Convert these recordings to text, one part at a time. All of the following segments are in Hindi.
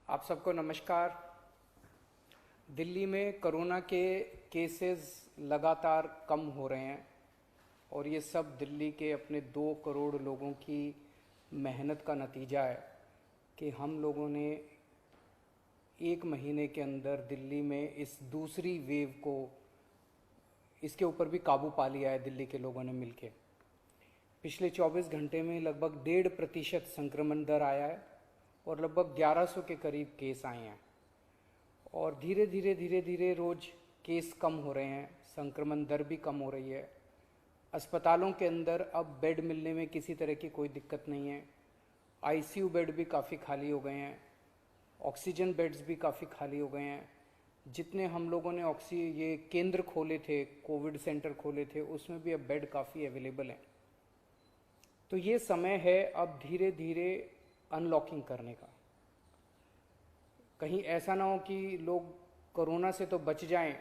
आप सबको नमस्कार। दिल्ली में कोरोना के केसेस लगातार कम हो रहे हैं और ये सब दिल्ली के अपने 2 करोड़ लोगों की मेहनत का नतीजा है कि हम लोगों ने 1 महीने के अंदर दिल्ली में इस दूसरी वेव को इसके ऊपर भी काबू पा लिया है। दिल्ली के लोगों ने मिलके पिछले 24 घंटे में लगभग 1.5% संक्रमण दर आया है और लगभग 1100 के करीब केस आए हैं और धीरे धीरे रोज केस कम हो रहे हैं, संक्रमण दर भी कम हो रही है। अस्पतालों के अंदर अब बेड मिलने में किसी तरह की कोई दिक्कत नहीं है। आईसीयू बेड भी काफ़ी खाली हो गए हैं, ऑक्सीजन बेड्स भी काफ़ी खाली हो गए हैं। जितने हम लोगों ने ये केंद्र खोले थे, कोविड सेंटर खोले थे, उसमें भी अब बेड काफ़ी अवेलेबल हैं। तो ये समय है अब धीरे धीरे अनलॉकिंग करने का। कहीं ऐसा ना हो कि लोग कोरोना से तो बच जाएं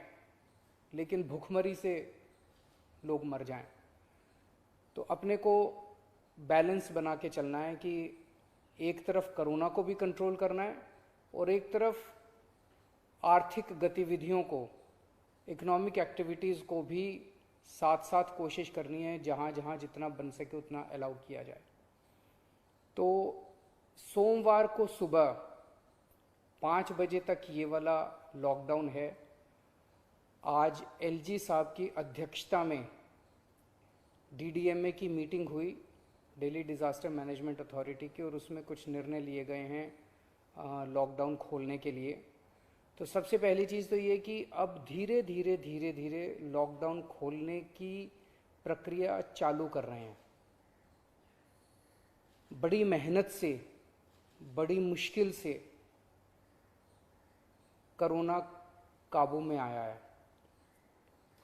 लेकिन भूखमरी से लोग मर जाएं। तो अपने को बैलेंस बना के चलना है कि एक तरफ कोरोना को भी कंट्रोल करना है और एक तरफ आर्थिक गतिविधियों को, इकोनॉमिक एक्टिविटीज़ को भी साथ साथ कोशिश करनी है, जहाँ जहाँ जितना बन सके उतना अलाउ किया जाए। तो सोमवार को सुबह 5 बजे तक ये वाला लॉकडाउन है। आज एलजी साहब की अध्यक्षता में डीडीएमए की मीटिंग हुई, दिल्ली डिज़ास्टर मैनेजमेंट अथॉरिटी की, और उसमें कुछ निर्णय लिए गए हैं लॉकडाउन खोलने के लिए। तो सबसे पहली चीज़ तो ये कि अब धीरे धीरे लॉकडाउन खोलने की प्रक्रिया चालू कर रहे हैं। बड़ी मेहनत से, बड़ी मुश्किल से कोरोना काबू में आया है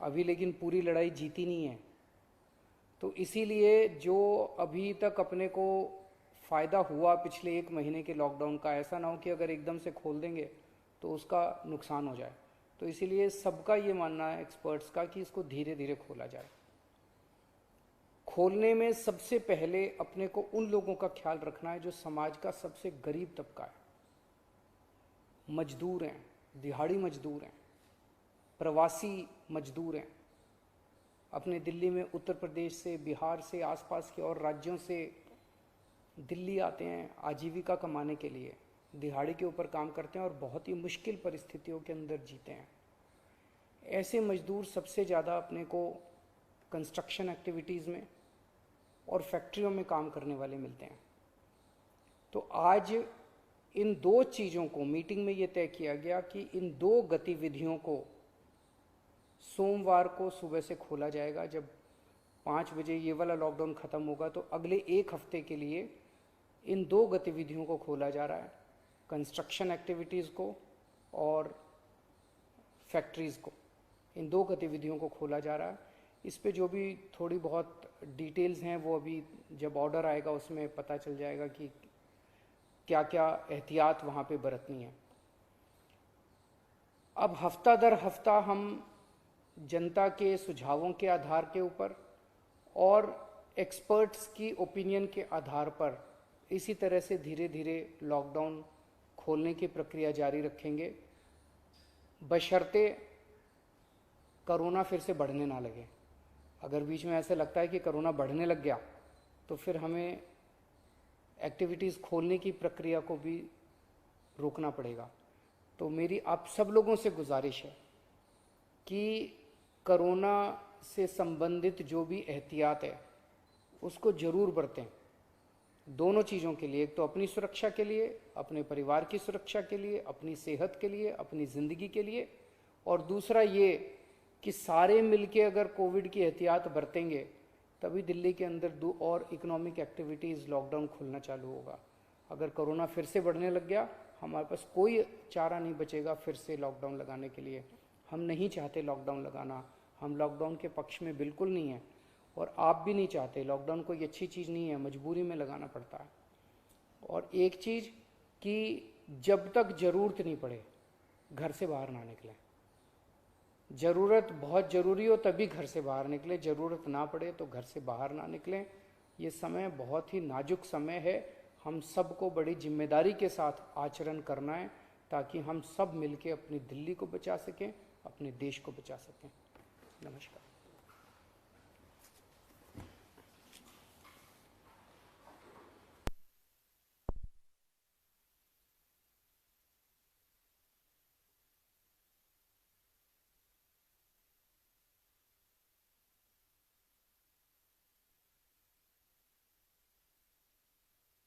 अभी, लेकिन पूरी लड़ाई जीती नहीं है। तो इसीलिए जो अभी तक अपने को फ़ायदा हुआ पिछले 1 महीने के लॉकडाउन का, ऐसा ना हो कि अगर एकदम से खोल देंगे तो उसका नुकसान हो जाए। तो इसीलिए सबका ये मानना है, एक्सपर्ट्स का, कि इसको धीरे धीरे खोला जाए। खोलने में सबसे पहले अपने को उन लोगों का ख्याल रखना है जो समाज का सबसे गरीब तबका है। मजदूर हैं, दिहाड़ी मजदूर हैं, प्रवासी मजदूर हैं। अपने दिल्ली में उत्तर प्रदेश से, बिहार से, आसपास के और राज्यों से दिल्ली आते हैं आजीविका कमाने के लिए, दिहाड़ी के ऊपर काम करते हैं और बहुत ही मुश्किल परिस्थितियों के अंदर जीते हैं। ऐसे मजदूर सबसे ज़्यादा अपने को कंस्ट्रक्शन एक्टिविटीज़ में और फैक्ट्रियों में काम करने वाले मिलते हैं। तो आज इन 2 चीज़ों को मीटिंग में ये तय किया गया कि इन 2 गतिविधियों को सोमवार को सुबह से खोला जाएगा। जब 5 बजे ये वाला लॉकडाउन ख़त्म होगा तो अगले 1 हफ्ते के लिए इन 2 गतिविधियों को खोला जा रहा है, कंस्ट्रक्शन एक्टिविटीज़ को और फैक्ट्रीज़ को। इन 2 गतिविधियों को खोला जा रहा है। इस पे जो भी थोड़ी बहुत डिटेल्स हैं वो अभी जब ऑर्डर आएगा उसमें पता चल जाएगा कि क्या क्या एहतियात वहाँ पे बरतनी है। अब हफ्ता दर हफ्ता हम जनता के सुझावों के आधार के ऊपर और एक्सपर्ट्स की ओपिनियन के आधार पर इसी तरह से धीरे धीरे लॉकडाउन खोलने की प्रक्रिया जारी रखेंगे, बशर्ते कोरोना फिर से बढ़ने ना लगे। अगर बीच में ऐसे लगता है कि कोरोना बढ़ने लग गया तो फिर हमें एक्टिविटीज़ खोलने की प्रक्रिया को भी रोकना पड़ेगा। तो मेरी आप सब लोगों से गुजारिश है कि कोरोना से संबंधित जो भी एहतियात है उसको ज़रूर बरतें, दोनों चीज़ों के लिए। एक तो अपनी सुरक्षा के लिए, अपने परिवार की सुरक्षा के लिए, अपनी सेहत के लिए, अपनी ज़िंदगी के लिए, और दूसरा ये कि सारे मिलके अगर कोविड की एहतियात बरतेंगे तभी दिल्ली के अंदर 2 और इकोनॉमिक एक्टिविटीज़ लॉकडाउन खुलना चालू होगा। अगर कोरोना फिर से बढ़ने लग गया, हमारे पास कोई चारा नहीं बचेगा फिर से लॉकडाउन लगाने के लिए। हम नहीं चाहते लॉकडाउन लगाना, हम लॉकडाउन के पक्ष में बिल्कुल नहीं हैं और आप भी नहीं चाहते। लॉकडाउन कोई अच्छी चीज़ नहीं है, मजबूरी में लगाना पड़ता है। और एक चीज़ कि जब तक ज़रूरत नहीं पड़े घर से बाहर ना निकलें। ज़रूरत बहुत ज़रूरी हो तभी घर से बाहर निकलें, ज़रूरत ना पड़े तो घर से बाहर ना निकलें। ये समय बहुत ही नाजुक समय है। हम सबको बड़ी जिम्मेदारी के साथ आचरण करना है, ताकि हम सब मिलके अपनी दिल्ली को बचा सकें, अपने देश को बचा सकें। नमस्कार।